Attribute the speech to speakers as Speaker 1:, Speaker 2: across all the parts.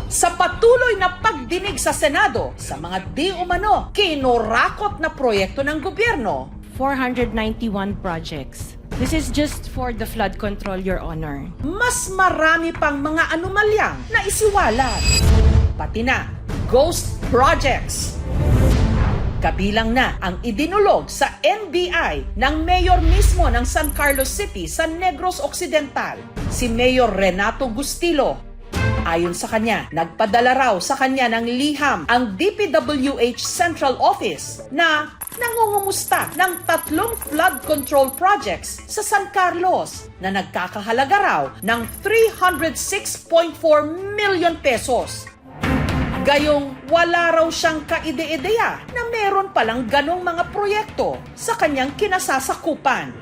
Speaker 1: Sa patuloy na pagdinig sa Senado sa mga di umano kinurakot na proyekto ng gobyerno,
Speaker 2: 491 projects. This is just for the flood control, Your Honor.
Speaker 1: mas marami pang mga anomalyang na isiwalat. Pati na ghost projects. Kabilang na ang idinulog sa NBI ng mayor mismo ng San Carlos City sa Negros Occidental, si Mayor Renato Gustilo. Ayon sa kanya, nagpadala raw sa kanya ng liham ang DPWH Central Office na nangungumusta ng 3 flood control projects sa San Carlos na nagkakahalaga raw ng 306.4 million pesos. Gayong wala raw siyang kaide-ideya na meron palang ganong mga proyekto sa kanyang kinasasakupan.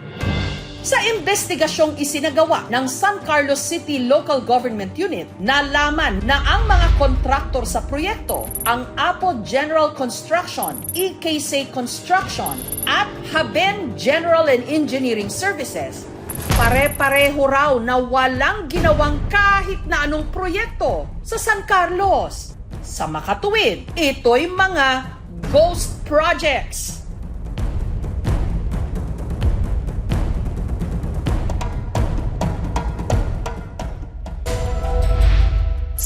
Speaker 1: Sa investigasyong isinagawa ng San Carlos City Local Government Unit, nalaman na ang mga kontraktor sa proyekto, ang Apo General Construction, EKC Construction, at Haben General and Engineering Services, pare-pareho raw na walang ginawang kahit na anong proyekto sa San Carlos. Sa makatuwid, ito'y mga ghost projects.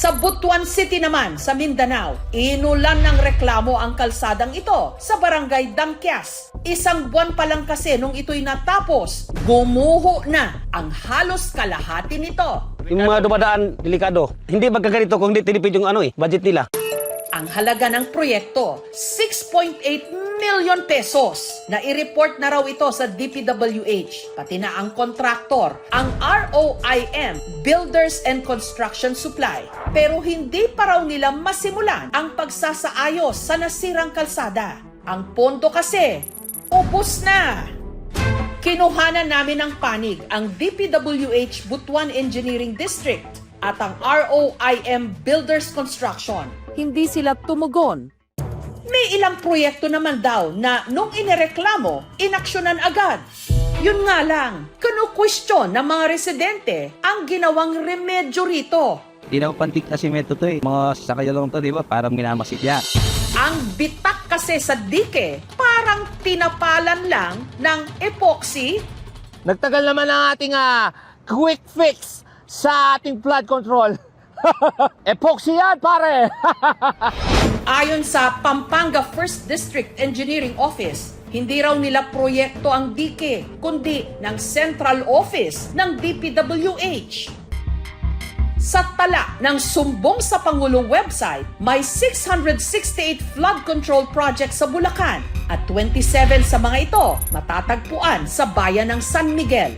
Speaker 1: Sa Butuan City naman, sa Mindanao, inulan ng reklamo ang kalsadang ito sa Barangay Dangkias. Isang buwan pa lang kasi nung ito'y natapos, gumuho na ang halos kalahati nito.
Speaker 3: Yung mga dumadaan, delikado. Hindi magkaganito kung hindi tinipid yung budget nila.
Speaker 1: Ang halaga ng proyekto, 6.8 million pesos. Na-i-report na raw ito sa DPWH. Pati na ang kontraktor, ang ROIM, Builders and Construction Supply. Pero hindi pa raw nila masimulan ang pagsasaayos sa nasirang kalsada. Ang pondo kasi, ubos na. Kinuhanan namin ng panig ang DPWH Butuan Engineering District at ang ROIM Builders Construction.
Speaker 4: Hindi sila tumugon.
Speaker 1: May ilang proyekto naman daw na nung inireklamo, inaksyonan agad. Yun nga lang, kinu-question ng mga residente ang ginawang remedyo rito.
Speaker 5: Di na pantik na simento to eh. Mga sasakay lang to, di ba? Parang minamasid yan.
Speaker 1: Ang bitak kasi sa dike, parang tinapalan lang ng epoxy.
Speaker 6: Nagtagal naman ang ating quick fix sa ating flood control. Epoxy yan, pare!
Speaker 1: Ayon sa Pampanga 1st District Engineering Office, hindi raw nila proyekto ang dike, kundi ng Central Office ng DPWH. Sa tala ng Sumbong sa Pangulo website, may 668 flood control projects sa Bulacan at 27 sa mga ito matatagpuan sa bayan ng San Miguel.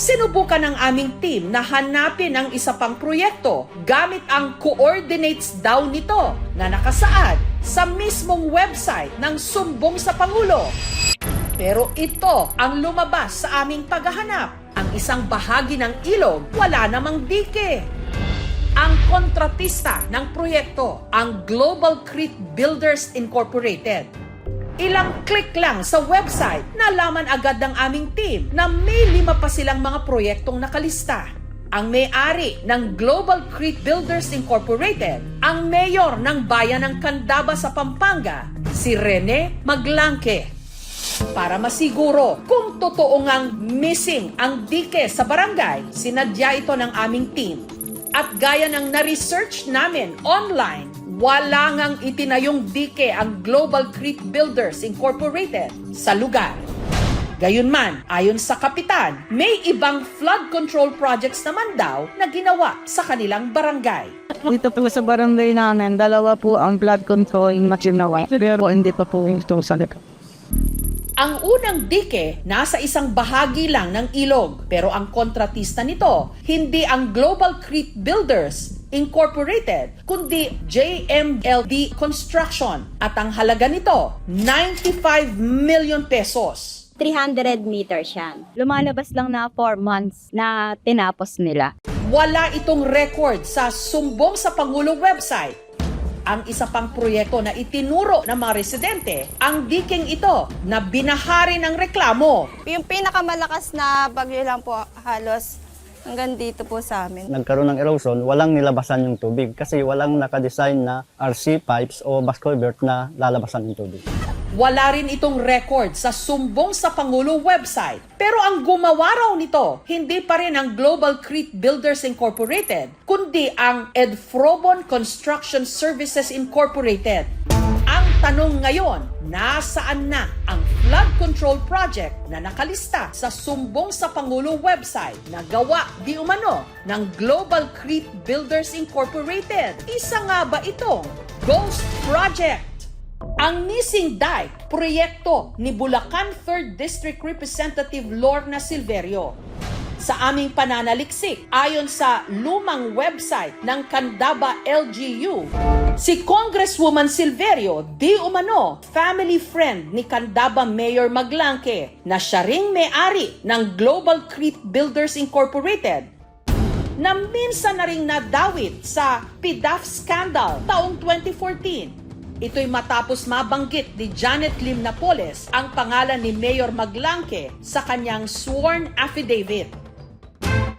Speaker 1: Sinubukan ng aming team na hanapin ang isa pang proyekto gamit ang coordinates daw nito na nakasaad sa mismong website ng Sumbong sa Pangulo. Pero ito ang lumabas sa aming paghahanap. Ang isang bahagi ng ilog, wala namang dike. Ang kontratista ng proyekto, ang Global Creek Builders Incorporated. Ilang click lang sa website, nalaman agad ng aming team na may 5 pa silang mga proyektong nakalista. Ang may-ari ng Global Creek Builders Incorporated, ang mayor ng bayan ng Candaba sa Pampanga, si Rene Maglanque. Para masiguro kung totoo ngang missing ang dike sa barangay, sinadya ito ng aming team. At gaya ng na-research namin online, wala ngang itinayong dike ang Global Creek Builders Incorporated sa lugar. Gayunman, ayon sa kapitan, may ibang flood control projects naman daw na ginawa sa kanilang barangay.
Speaker 4: Dito po sa barangay namin, 2 po ang flood control machine na pero hindi pa po ito sa likod.
Speaker 1: Ang unang dike nasa isang bahagi lang ng ilog, pero ang kontratista nito hindi ang Global Creek Builders Incorporated, kundi JMLD Construction at ang halaga nito 95 million pesos.
Speaker 7: 300 meters yan. Lumalabas lang na 4 months na tinapos nila.
Speaker 1: Wala itong record sa Sumbong sa Pangulo website. Ang isa pang proyekto na itinuro ng mga residente, ang diking ito na binahari ng reklamo.
Speaker 8: Yung pinakamalakas na bagyo lang po halos hanggang dito po sa amin.
Speaker 9: Nagkaroon ng erosion, walang nilabasan yung tubig kasi walang nakadesign na RC pipes o bus culvert na lalabasan yung tubig.
Speaker 1: Wala rin itong record sa Sumbong sa Pangulo website. Pero ang gumawa raw nito, hindi pa rin ang Global Crete Builders Incorporated, kundi ang Edfrobon Construction Services Incorporated. Ang tanong ngayon, nasaan na ang flood control project na nakalista sa Sumbong sa Pangulo website na gawa di umano ng Global Crete Builders Incorporated? Isa nga ba itong Ghost Project? Ang Missing Dike, proyekto ni Bulacan 3rd District Representative Lorna Silverio. Sa aming pananaliksik, ayon sa lumang website ng Candaba LGU, si Congresswoman Silverio di umano family friend ni Candaba Mayor Maglanque na siya ring may-ari ng Global Crete Builders Incorporated na minsan na ring nadawit sa PDAF scandal taong 2014. Ito'y matapos mabanggit ni Janet Lim Napoles ang pangalan ni Mayor Maglanque sa kanyang sworn affidavit.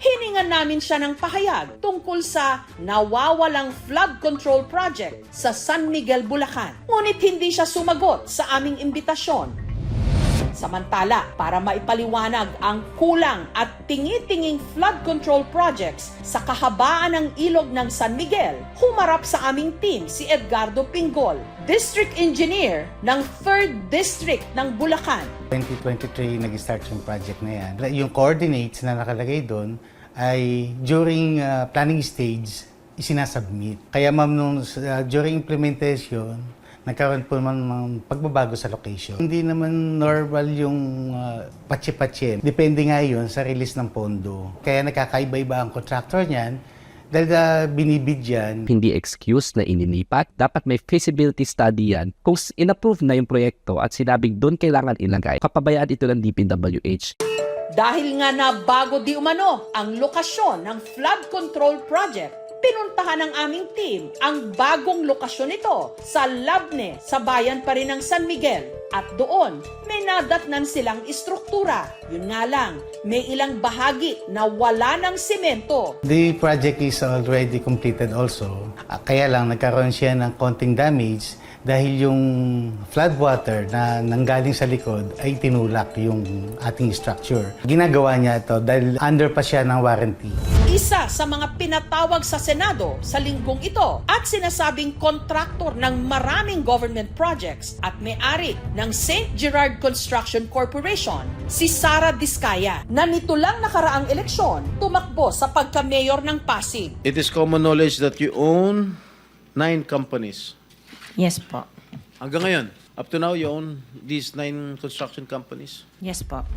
Speaker 1: Hiningan namin siya ng pahayag tungkol sa nawawalang flood control project sa San Miguel, Bulacan. Ngunit hindi siya sumagot sa aming imbitasyon. Samantala, para maipaliwanag ang kulang at tingi-tinging flood control projects sa kahabaan ng ilog ng San Miguel, humarap sa aming team si Edgardo Pingol, District Engineer ng 3rd District ng Bulacan.
Speaker 10: 2023 nag-start yung project na yan. Yung coordinates na nakalagay doon ay during planning stage isinasubmit. Kaya ma'am, during implementation, nagkaroon po naman ng pagbabago sa location. Hindi naman normal yung patsi-patsi. Depende nga yun sa release ng pondo. Kaya nakakaiba-iba ang contractor niyan dahil binibid yan.
Speaker 11: Hindi excuse na inilipat. Dapat may feasibility study yan. Kung in-approve na yung proyekto at sinabing doon kailangan ilagay, kapabayaan ito ng DPWH.
Speaker 1: Dahil nga na bago di umano ang lokasyon ng flood control project, pinuntahan ng aming team ang bagong lokasyon nito sa Labne, sa bayan pa rin ng San Miguel. At doon, may nadatnan silang istruktura. Yun nga lang, may ilang bahagi na wala ng simento.
Speaker 10: The project is already completed also. Kaya lang nagkaroon siya ng konting damage dahil yung flood water na nanggaling sa likod ay tinulak yung ating structure. Ginagawa niya ito dahil under pa siya ng warranty.
Speaker 1: Isa sa mga pinatawag sa Senado sa linggong ito at sinasabing kontraktor ng maraming government projects at may-ari ng St. Gerard Construction Corporation, si Sara Diskaya, na nito lang nakaraang eleksyon tumakbo sa pagka-mayor ng Pasig.
Speaker 12: It is common knowledge that you own 9 companies.
Speaker 2: Yes po.
Speaker 12: Hanggang ngayon, up to now, you own these 9 construction companies?
Speaker 2: Yes po.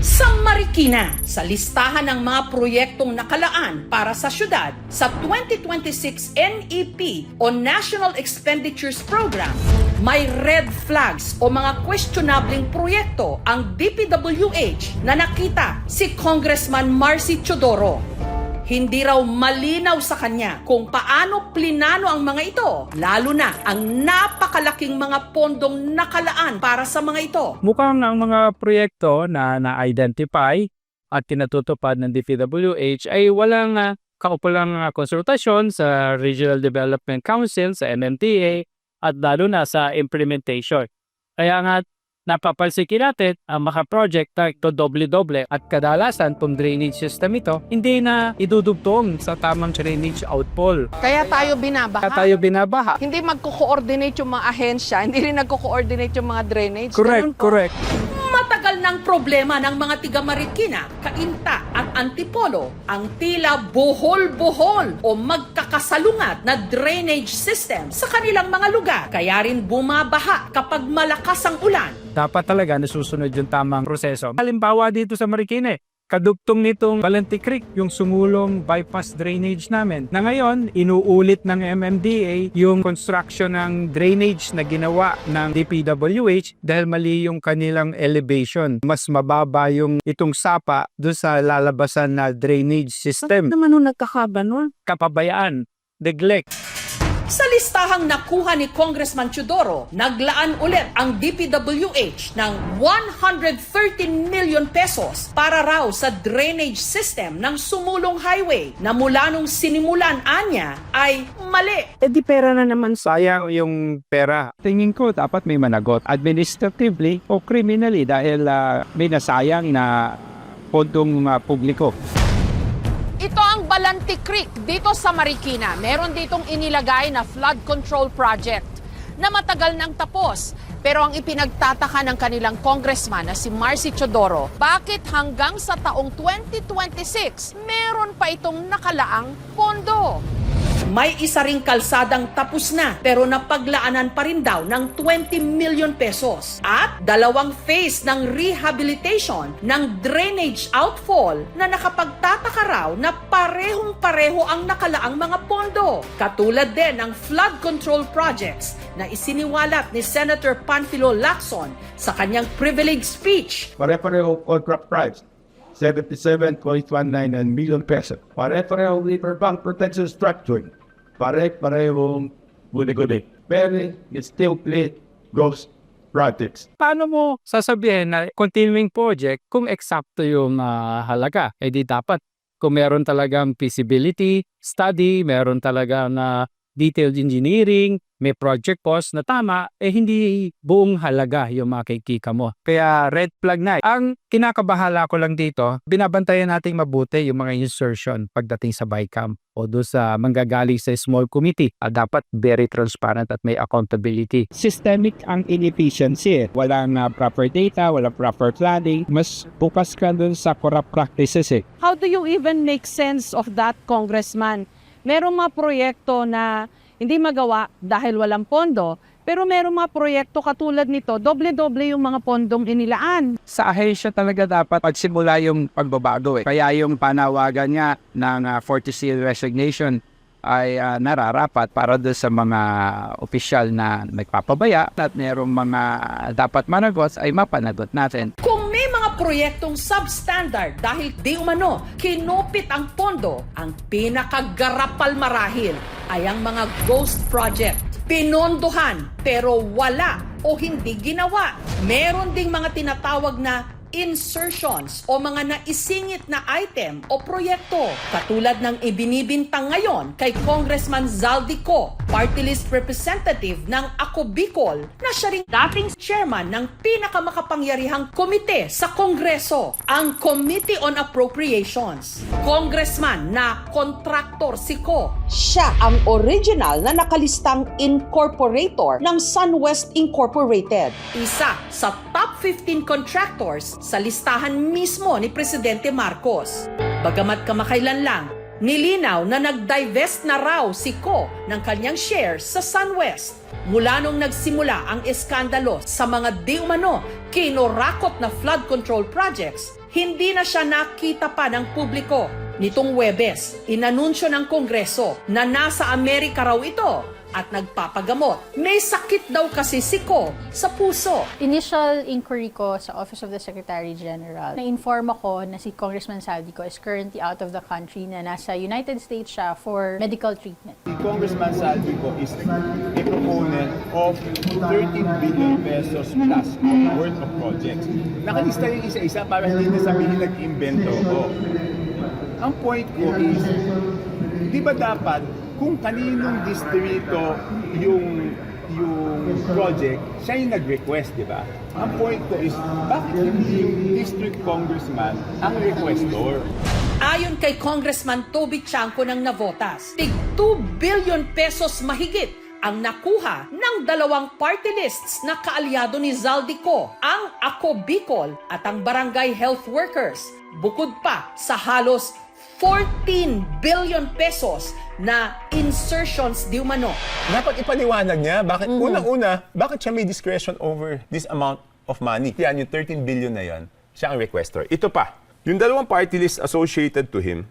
Speaker 1: Sa Marikina, sa listahan ng mga proyektong nakalaan para sa syudad sa 2026 NEP o National Expenditures Program, may red flags o mga questionabling proyekto ang DPWH na nakita si Congressman Marcy Chodoro. Hindi raw malinaw sa kanya kung paano plinano ang mga ito, lalo na ang napakalaking mga pondong nakalaan para sa mga ito.
Speaker 13: Mukhang ang mga proyekto na na-identify at tinatutupad ng DPWH ay walang kaukulang konsultasyon sa Regional Development Council, sa MMDA, at lalo na sa implementation. Kaya nga, napapansikin natin ang mga project na ito doble-doble at kadalasan kung drainage system ito, hindi na idudugtong sa tamang drainage outfall.
Speaker 8: Kaya tayo binabaha.
Speaker 13: Hindi
Speaker 8: magko-coordinate yung mga ahensya, hindi rin nagko-coordinate yung mga drainage.
Speaker 13: correct.
Speaker 1: Matagal ng problema ng mga tiga Marikina, Cainta at Antipolo ang tila buhol-buhol o magkakasalungat na drainage system sa kanilang mga lugar. Kaya rin bumabaha kapag malakas ang ulan.
Speaker 13: Dapat talaga nasusunod yung tamang proseso. Halimbawa dito sa Marikina, kadugtong nitong Valente Creek, yung sumulong bypass drainage namin. Na ngayon, inuulit ng MMDA yung construction ng drainage na ginawa ng DPWH dahil mali yung kanilang elevation. Mas mababa yung itong sapa doon sa lalabasan na drainage system.
Speaker 8: Naman nung nagkakaba nun?
Speaker 13: Kapabayaan, neglect.
Speaker 1: Sa listahang nakuha ni Congressman Teodoro, naglaan ulit ang DPWH ng 113 million pesos para raw sa drainage system ng Sumulong Highway na mula nung sinimulan anya ay mali.
Speaker 13: Di pera na naman, sayang yung pera. Tingin ko dapat may managot administratively o criminally dahil may nasayang na pondong publiko.
Speaker 1: Ito ang Balanti Creek dito sa Marikina. Meron ditong inilagay na flood control project na matagal nang tapos. Pero ang ipinagtataka ng kanilang congressman na si Marcy Teodoro, bakit hanggang sa taong 2026 meron pa itong nakalaang pondo? May isa ring kalsadang tapos na pero napaglaanan pa rin daw ng 20 million pesos at 2 phase ng rehabilitation ng drainage outfall na nakapagtataka raw na parehong-pareho ang nakalaang mga pondo. Katulad din ng flood control projects na isiniwalat ni Senator Panfilo Lacson sa kanyang privilege speech.
Speaker 13: Pare-pareho contract price, 77.19 million pesos. Pare-pareho riverbank protection structure. Pare-parehong guli-guli. Pero it's still play ghost projects. Paano mo sasabihin na continuing project kung eksakto yung halaga? Eh di dapat kung meron talagang feasibility study, meron talaga na detailed engineering, may project cost na tama, hindi buong halaga yung makikita mo. Kaya red flag na. Ang kinakabahala ko lang dito, binabantayan nating mabuti yung mga insertion pagdating sa BICAM o doon sa manggagaling sa small committee. Dapat very transparent at may accountability. Systemic ang inefficiency. Walang proper data, walang proper planning. Mas bukas ka doon sa corrupt practices.
Speaker 4: How do you even make sense of that, Congressman? Merong mga proyekto na hindi magawa dahil walang pondo, pero merong mga proyekto katulad nito, doble-doble yung mga pondong inilaan.
Speaker 13: Sa ahensya talaga dapat pagsimula yung pagbabago. Kaya yung panawagan niya ng 40C resignation ay nararapat para doon sa mga opisyal na nagpapabaya at merong mga dapat managot ay mapanagot natin.
Speaker 1: Kung may mga proyektong substandard dahil di umano kinupit ang pondo, ang pinakagarapal marahil ay ang mga ghost project. Pinondohan pero wala o hindi ginawa. Meron ding mga tinatawag na insertions o mga naisingit na item o proyekto katulad ng ibinibintang ngayon kay Congressman Zaldico, party list representative ng Ako Bicol na siya ring dating chairman ng pinakamakapangyarihang komite sa Kongreso, ang Committee on Appropriations. Congressman na kontraktor si Ko. Siya ang original na nakalistang incorporator ng SunWest Incorporated, isa sa top 15 contractors sa listahan mismo ni Presidente Marcos. Bagamat kamakailan lang, nilinaw na nag-divest na raw si Ko ng kanyang shares sa SunWest. Mula nung nagsimula ang eskandalo sa mga di umano kinorakot na flood control projects, hindi na siya nakita pa ng publiko. Nitong Huwebes, inanunsyo ng Kongreso na nasa Amerika raw ito at nagpapagamot. May sakit daw kasi si Ko sa puso.
Speaker 8: Initial inquiry ko sa Office of the Secretary General, na-inform ako na si Congressman Zaldico is currently out of the country, na nasa United States siya for medical treatment.
Speaker 12: Si Congressman Zaldico is a proponent of 13 billion pesos plus worth of projects. Nakalista yung isa-isa para hindi na sabihin nag-invento ko. Ang point ko is, di ba dapat kung kaninong distrito yung project, siya yung nag-request, di ba? Ang point ko is, bakit hindi yung district congressman ang requestor?
Speaker 1: Ayon kay Congressman Toby Chanco ng Navotas, tig 2 billion pesos mahigit ang nakuha ng 2 party lists na kaalyado ni Zaldico, ang Ako Bicol at ang Barangay Health Workers, bukod pa sa halos 14 billion pesos na insertions di umano.
Speaker 12: Dapat ipaliwanag niya, bakit unang-una, bakit siya may discretion over this amount of money? Yan, yung 13 billion na yan, siya ang requestor. Ito pa, yung 2 party list associated to him,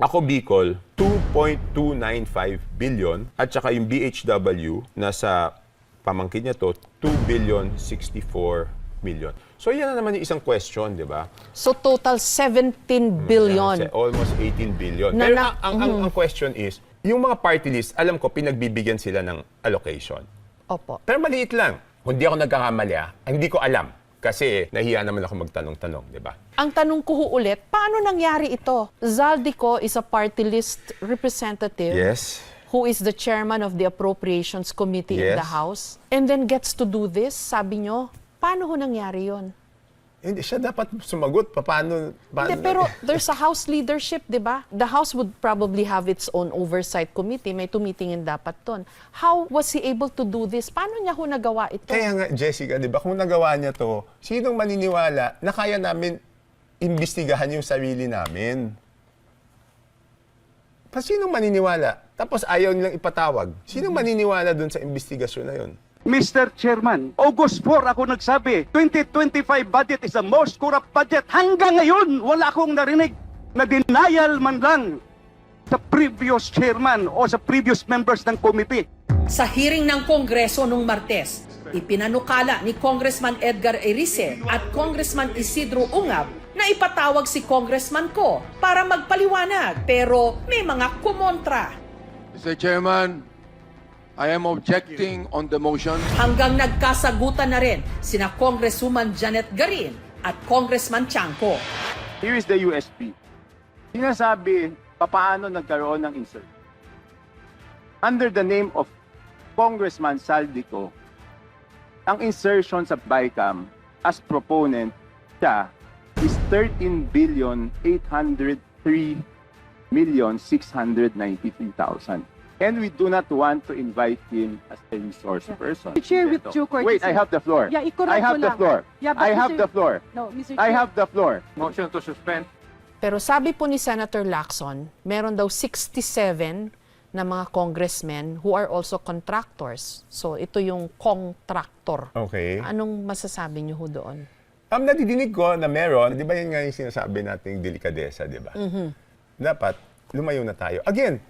Speaker 12: Ako Bicol, 2.295 billion, at saka yung BHW, nasa pamangkin niya to, 2 billion 64 million. So yan na naman yung isang question, di ba?
Speaker 1: So total 17 billion.
Speaker 12: Almost 18 billion. Pero ang question is yung mga party list, alam ko, pinagbibigyan sila ng allocation.
Speaker 4: Opo.
Speaker 12: Pero maliit lang. Kung di ako nagkakamali, hindi ko alam. Kasi nahiya naman ako magtanong-tanong, di ba?
Speaker 4: Ang tanong ko ho ulit, paano nangyari ito? Zaldico is a party list representative
Speaker 12: Yes.
Speaker 4: who is the chairman of the Appropriations Committee in
Speaker 12: Yes.
Speaker 4: the House and then gets to do this, sabi nyo. Paano ho nangyari yon?
Speaker 12: Hindi siya dapat sumagot. Paano?
Speaker 4: Hindi, pero there's a House leadership, di ba? The House would probably have its own oversight committee. May tumitingin dapat ton. How was he able to do this? Paano niya ho nagawa ito?
Speaker 12: Kaya nga, Jessica, di ba, kung nagawa niya to, sinong maniniwala na kaya namin imbestigahan yung sarili namin? Sinong maniniwala? Tapos ayaw nilang ipatawag. Sinong maniniwala dun sa investigasyon na yun?
Speaker 5: Mr. Chairman, August 4 ako nagsabi, 2025 budget is the most corrupt budget. Hanggang ngayon, wala akong narinig na denial man lang sa previous chairman o sa previous members ng committee.
Speaker 1: Sa hearing ng Kongreso nung Martes, ipinanukala ni Congressman Edgar Erice at Congressman Isidro Ungab na ipatawag si Congressman Ko para magpaliwanag, pero may mga kumontra.
Speaker 12: Mr. Chairman, I am objecting on the motion.
Speaker 1: Hanggang nagkasagutan na rin sina Congresswoman Janet Garin at Congressman Chanco.
Speaker 12: Here is the USP. Sinasabi, papaano nagkaroon ng insert. Under the name of Congressman Saldico, ang insertion sa BICAM as proponent siya is 13,803,693,000. And we do not want to invite him as a resource person.
Speaker 5: Chair with due courtesy.
Speaker 12: Wait, I have the floor.
Speaker 5: Yeah,
Speaker 12: I have the floor. I have the floor.
Speaker 5: No, Mr.
Speaker 12: I have the floor. Motion to suspend.
Speaker 4: Pero sabi po ni Senator Lacson, meron daw 67 na mga congressmen who are also contractors. So ito yung contractor.
Speaker 12: Okay.
Speaker 4: Anong masasabi niyo ho doon?
Speaker 12: Nadidinig ko na meron, di ba yun nga yung sinasabi nating delikadesa, di ba? Dapat lumayo na tayo. Again,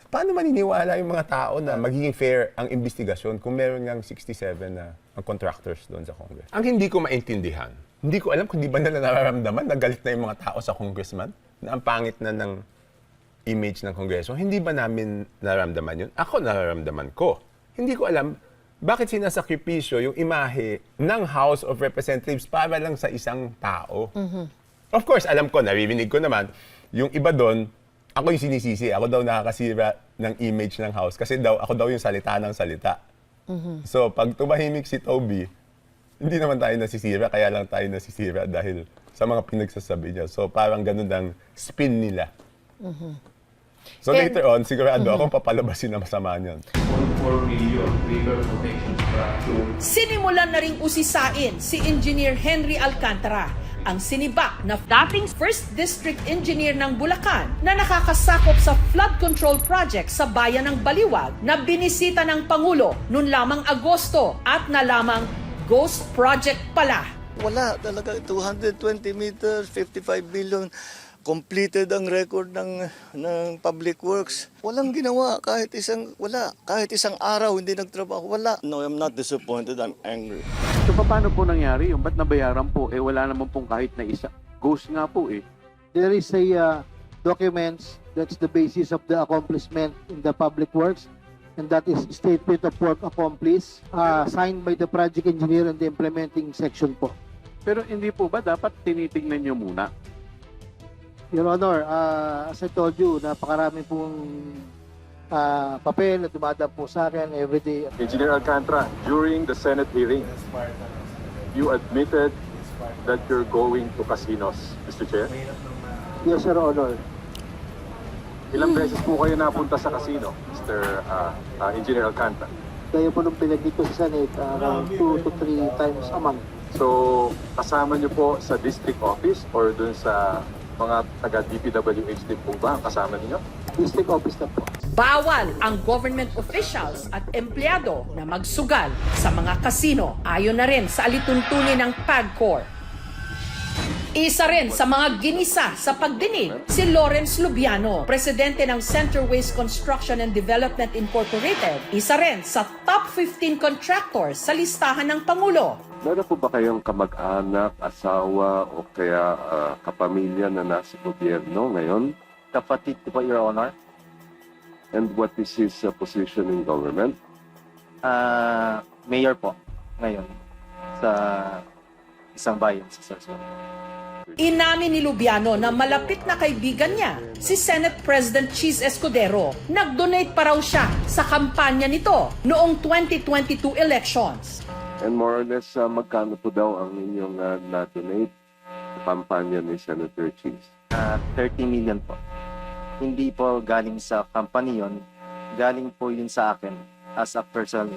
Speaker 12: paano maniniwala yung mga tao na magiging fair ang investigasyon kung meron ngang 67 na ang contractors doon sa Congress? Ang hindi ko maintindihan, hindi ko alam kung di ba nila nararamdaman na galit na yung mga tao sa congressman, na ang pangit na ng image ng Kongreso. Hindi ba namin nararamdaman yun? Ako nararamdaman ko. Hindi ko alam bakit sinasakripisyo yung imahe ng House of Representatives para lang sa isang tao. Of course, alam ko, naririnig ko naman, yung iba doon, ako yung sinisisi. Ako daw nakakasira ng image ng House kasi ako daw yung salita ng salita. So, pag tumahimik si Toby, hindi naman tayo nasisira, kaya lang tayo nasisira dahil sa mga pinagsasabi niya. So, parang ganun ang spin nila. So, later on, sigurado akong papalabasin na masama niyan.
Speaker 1: Sinimulan na ring usisain si Engineer Henry Alcantara, ang sinibak na dating 1st District Engineer ng Bulacan na nakakasakop sa flood control project sa bayan ng Baliwag na binisita ng Pangulo noon lamang Agosto at nalamang ghost project pala.
Speaker 9: Wala talaga, 220 meters, 55 billion. Completed ang record ng Public Works. Walang ginawa kahit isang araw hindi nagtrabaho. Wala. No, I'm not disappointed. I'm angry.
Speaker 12: So, paano po nangyari yung ba't nabayaran po? Wala naman pong kahit na isa. Ghost nga po eh.
Speaker 5: There is a documents that's the basis of the accomplishment in the Public Works, and that is statement of work accomplished, signed by the project engineer and the implementing section po.
Speaker 12: Pero hindi po ba dapat tinitingnan nyo muna?
Speaker 5: Your Honor, as I told you, napakarami pong papel na dumadaan po sa akin everyday.
Speaker 12: Engineer Alcantara, during the Senate hearing, you admitted that you're going to casinos, Mr. Chair.
Speaker 5: Yes, Your Honor.
Speaker 12: Ilang beses po kayo napunta sa casino, Mr. Engineer Alcantara?
Speaker 5: Kaya po nung pinag ko sa Senate, around 2 to 3 times a month.
Speaker 12: So, kasama nyo po sa district office or dun sa mga taga-DPWH din po ba ang kasama ninyo?
Speaker 5: District office na po.
Speaker 1: Bawal ang government officials at empleyado na magsugal sa mga kasino, ayon na rin sa alituntunin ng PAGCOR. Isa rin sa mga ginisa sa pagdinig si Lawrence Lubiano, presidente ng Center Waste Construction and Development Incorporated. Isa rin sa top 15 contractors sa listahan ng Pangulo.
Speaker 12: Meron po ba kayong kamag-anak, asawa o kaya kapamilya na nasa gobyerno ngayon?
Speaker 9: Kapatid ko po, Your Honor.
Speaker 12: And what is his position in government?
Speaker 3: Mayor po ngayon sa isang bayan sa Sorsogon.
Speaker 1: Inamin ni Lubiano na malapit na kaibigan niya, si Senate President Cheese Escudero. Nag-donate pa raw siya sa kampanya nito noong 2022 elections.
Speaker 12: And more or less, magkano po daw ang inyong na-donate sa kampanya ni Senator Cheese?
Speaker 3: 30 million po. Hindi po galing sa company yon, galing po yun sa akin as a personal.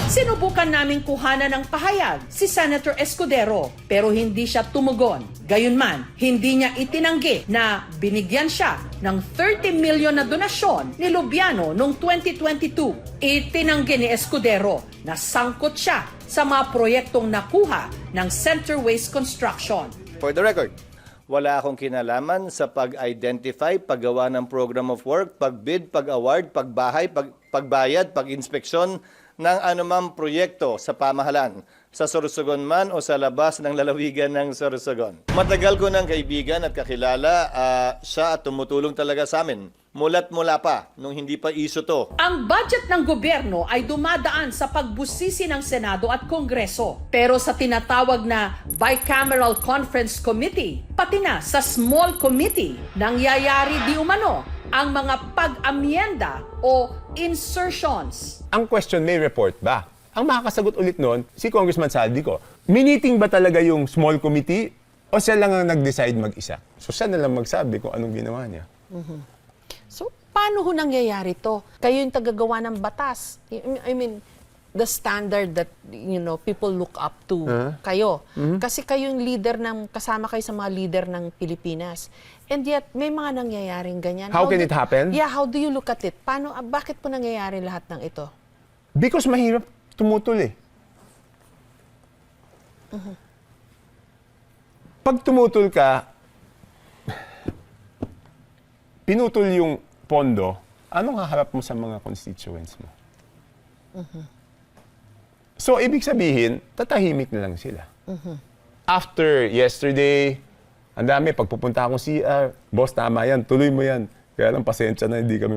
Speaker 1: Sinubukan naming kuhanan ng pahayag si Senator Escudero pero hindi siya tumugon. Gayunman, hindi niya itinanggi na binigyan siya ng 30 million na donasyon ni Lubiano noong 2022. Itinanggi ni Escudero na sangkot siya sa mga proyektong nakuha ng Center Waste Construction.
Speaker 9: For the record, wala akong kinalaman sa pag-identify, paggawa ng program of work, pag-bid, pag-award, pagbahay, pagbayad, pag-inspeksyon ng anumang proyekto sa pamahalan, sa Sorsogon man o sa labas ng lalawigan ng Sorsogon. Matagal ko ng kaibigan at kakilala siya at tumutulong talaga sa amin. Mula't mula pa, nung hindi pa iso to.
Speaker 1: Ang budget ng gobyerno ay dumadaan sa pagbusisi ng Senado at Kongreso. Pero sa tinatawag na Bicameral Conference Committee, pati na sa Small Committee, nangyayari di umano ang mga pag-amyenda o insertions.
Speaker 12: Ang question, may report ba? Ang makakasagot ulit noon, si Congressman Saldico. Miniting ba talaga yung small committee o siya lang ang nag-decide mag-isa? So siya na lang magsabi kung anong ginawa niya.
Speaker 4: So, paano ho nangyayari to? Kayo yung tagagawa ng batas. I mean, the standard that, people look up to kayo. Kasi kayo yung leader kasama kayo sa mga leader ng Pilipinas. And yet, may mga nangyayaring ganyan.
Speaker 12: How can it happen?
Speaker 4: Yeah, how do you look at it? Bakit po nangyayari lahat ng ito?
Speaker 12: Because mahirap tumutol eh. Pag tumutol ka, pinutol yung pondo, anong haharap mo sa mga constituents mo? So, ibig sabihin, tatahimik na lang sila. After yesterday, ang dami, pagpupunta akong CR, boss, tama yan, tuloy mo yan. Kaya lang, pasensya na, hindi kami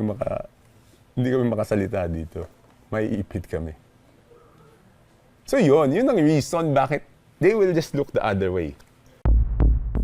Speaker 12: makasalita dito. May ipit kami. So yun ang reason bakit they will just look the other way.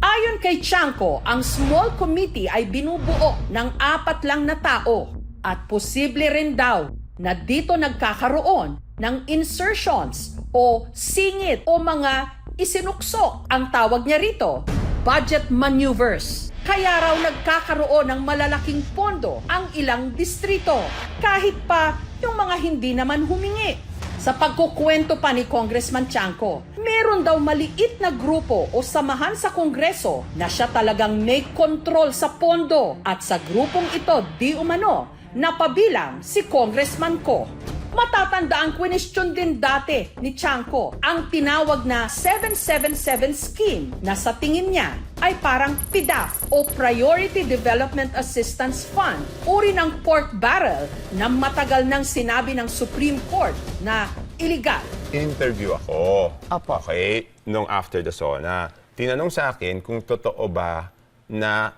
Speaker 1: Ayon kay Chanco, ang small committee ay binubuo ng 4 lang na tao at posible rin daw na dito nagkakaroon ng insertions o singit o mga isinuksok, ang tawag niya rito, budget maneuvers. Kaya raw nagkakaroon ng malalaking pondo ang ilang distrito, kahit pa yung mga hindi naman humingi. Sa pagkukwento pa ni Congressman Chanco, meron daw maliit na grupo o samahan sa Kongreso na siya talagang may control sa pondo at sa grupong ito di umano napabilang si Congressman Ko. Matatandaan question din dati ni Chanco ang tinawag na 777 scheme na sa tingin niya ay parang PDAF o Priority Development Assistance Fund, uri ng pork barrel na matagal nang sinabi ng Supreme Court na iligal.
Speaker 12: Interview ako. Okay, nung after the SONA. Tinanong sa akin kung totoo ba na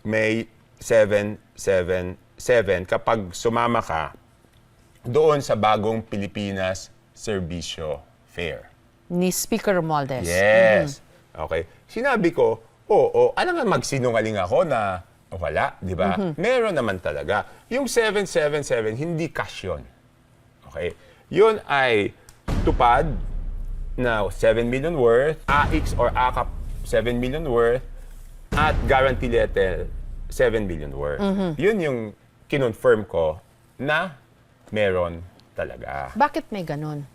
Speaker 12: may 777 kapag sumama ka doon sa bagong Pilipinas Serbisyo Fair.
Speaker 4: Ni Speaker Romualdez.
Speaker 12: Yes. Okay. Sinabi ko, alam nga magsinungaling ako na wala, di ba? Meron naman talaga. Yung 777, hindi cash yun. Okay. Yun ay tupad na 7 million worth, AX or AKAP 7 million worth, at guarantee letter 7 million worth. Yun yung kinonfirm ko na meron talaga.
Speaker 4: Bakit may ganon?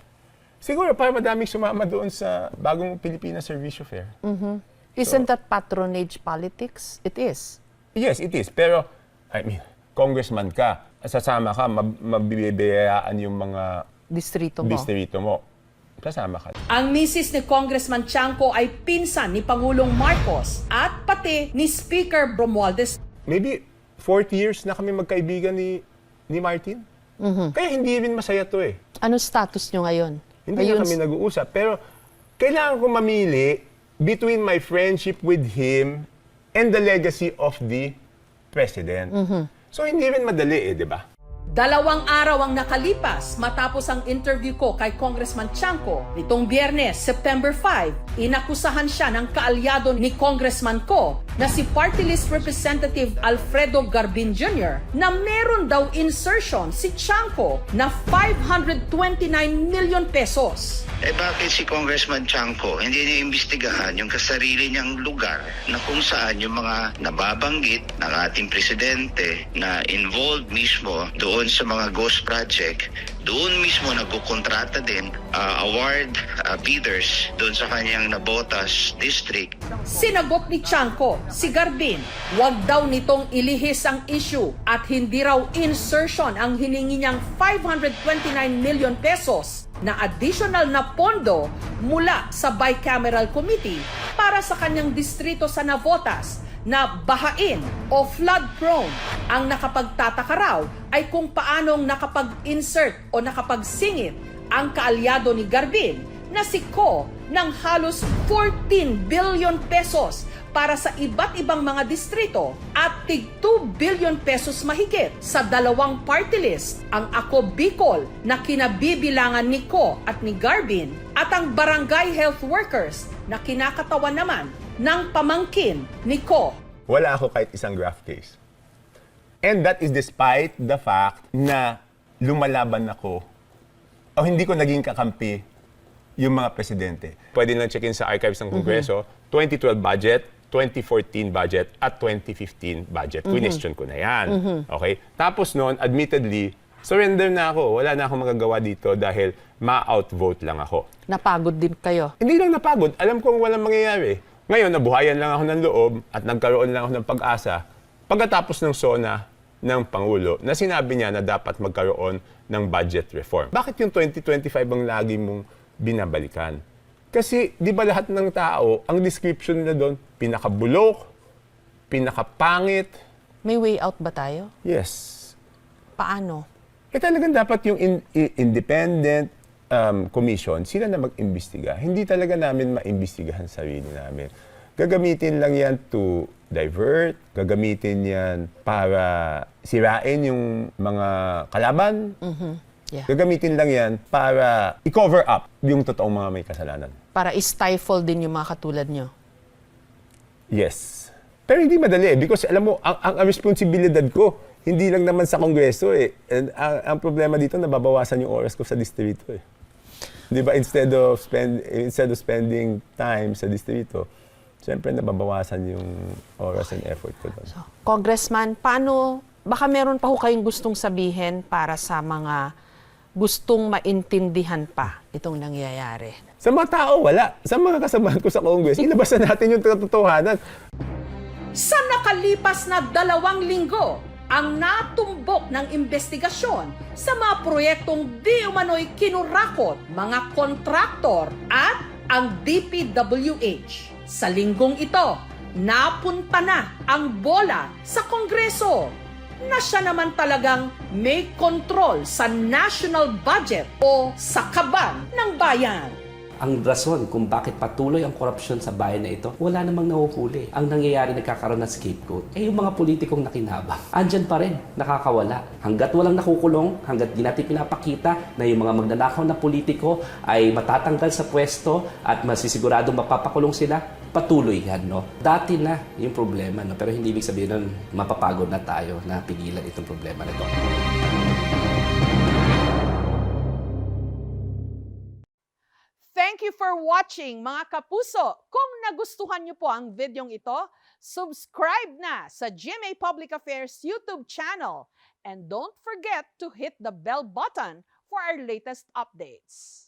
Speaker 12: Siguro para madaming sumama doon sa bagong Pilipinas Serbisyo Fair.
Speaker 4: Isn't that patronage politics? It is.
Speaker 12: Yes, it is. Pero, congressman ka, sasama ka, mabibiyayaan yung mga
Speaker 4: Distrito mo.
Speaker 12: distrito mo. Sasama ka.
Speaker 1: Ang misis ni Congressman Chanco ay pinsan ni Pangulong Marcos at pati ni Speaker Romualdez.
Speaker 12: Maybe 40 years na kami magkaibigan ni Martin. Kaya hindi rin masaya to eh.
Speaker 4: Ano status nyo ngayon?
Speaker 12: Hindi na kami nag-uusap. Pero kailangan ko mamili between my friendship with him and the legacy of the president. So hindi rin madali di ba?
Speaker 1: 2 araw ang nakalipas matapos ang interview ko kay Congressman Chanco. Nitong Biyernes, September 5, inakusahan siya ng kaalyado ni Congressman ko na si Party List Representative Alfredo Garbin Jr. na meron daw insertion si Chanco na 529 million pesos.
Speaker 9: Bakit si Congressman Chanco hindi niya imbestigahan yung kasarili niyang lugar na kung saan yung mga nababanggit ng ating presidente na involved mismo doon sa mga ghost project, doon mismo nagkukontrata din award bidders doon sa kanyang Nabotas district.
Speaker 1: Sinagot ni Chanco si Garbin, wag daw nitong ilihis ang issue at hindi raw insertion ang hiningi niyang 529 million pesos na additional na pondo mula sa Bicameral Committee para sa kanyang distrito sa Navotas na bahain o flood-prone. Ang nakapagtataka raw ay kung paanong nakapag-insert o nakapagsingit ang kaalyado ni Garbin na si Ko ng halos 14 billion pesos para sa iba't ibang mga distrito at tig 2 billion pesos mahigit sa 2 party list, ang Ako Bicol na kinabibilangan ni Ko at ni Garbin at ang barangay health workers na kinakatawan naman ng pamangkin ni Ko.
Speaker 12: Wala ako kahit isang graft case. And that is despite the fact na lumalaban ako o hindi ko naging kakampi yung mga presidente. Pwede lang check-in sa archives ng Kongreso, 2012 budget, 2014 budget, at 2015 budget. Question ko na yan. Okay? Tapos noon, admittedly, surrender na ako. Wala na akong magagawa dito dahil ma-outvote lang ako.
Speaker 4: Napagod din kayo.
Speaker 12: Hindi lang napagod. Alam kong walang mangyayari. Ngayon, nabuhayan lang ako ng loob at nagkaroon lang ako ng pag-asa pagkatapos ng SONA ng Pangulo na sinabi niya na dapat magkaroon ng budget reform. Bakit yung 2025 ang lagi mong binabalikan? Kasi di ba lahat ng tao, ang description nila doon, pinakabulok, pinakapangit.
Speaker 4: May way out ba tayo?
Speaker 12: Yes.
Speaker 4: Paano?
Speaker 12: Talagang dapat yung independent commission, sila na mag-imbestiga. Hindi talaga namin maimbestigahan sarili namin. Gagamitin lang yan to divert, gagamitin yan para sirain yung mga kalaban.
Speaker 4: Yeah.
Speaker 12: Gagamitin lang yan para i-cover up yung totoong mga may kasalanan.
Speaker 4: Para i-stifle din yung mga katulad nyo.
Speaker 12: Yes. Pero hindi madali because alam mo, ang responsibilidad ko, hindi lang naman sa Kongreso And ang problema dito, nababawasan yung oras ko sa distrito Di ba? Instead of spending time sa distrito, siyempre nababawasan yung oras and effort ko doon.
Speaker 4: So, Congressman, paano, baka meron pa ho kayong gustong sabihin para sa mga gustong maintindihan pa itong nangyayari?
Speaker 12: Sa mga tao, wala. Sa mga kasamahan ko sa Congress, ilabas na natin yung katotohanan.
Speaker 1: Sa nakalipas na 2 linggo, ang natumbok ng investigasyon sa mga proyektong di umano'y kinurakot, mga kontraktor at ang DPWH. Sa linggong ito, napunta na ang bola sa Kongreso na siya naman talagang may kontrol sa national budget o sa kaban ng bayan.
Speaker 11: Ang rason kung bakit patuloy ang korupsyon sa bayan na ito, wala namang nahuhuli. Ang nangyayari, nagkakaroon ng scapegoat. Yung mga politikong nakinabang, andyan pa rin, nakakawala. Hanggat walang nakukulong, hanggat di natin pinapakita na yung mga magnanakaw na politiko ay matatanggal sa pwesto at masisiguradong mapapakulong sila, patuloy yan, no? Dati na yung problema, no? Pero hindi ibig sabihin nun, mapapagod na tayo na pigilan itong problema na ito.
Speaker 4: Thank you for watching, mga kapuso. Kung nagustuhan niyo po ang videong ito, subscribe na sa GMA Public Affairs YouTube channel. And don't forget to hit the bell button for our latest updates.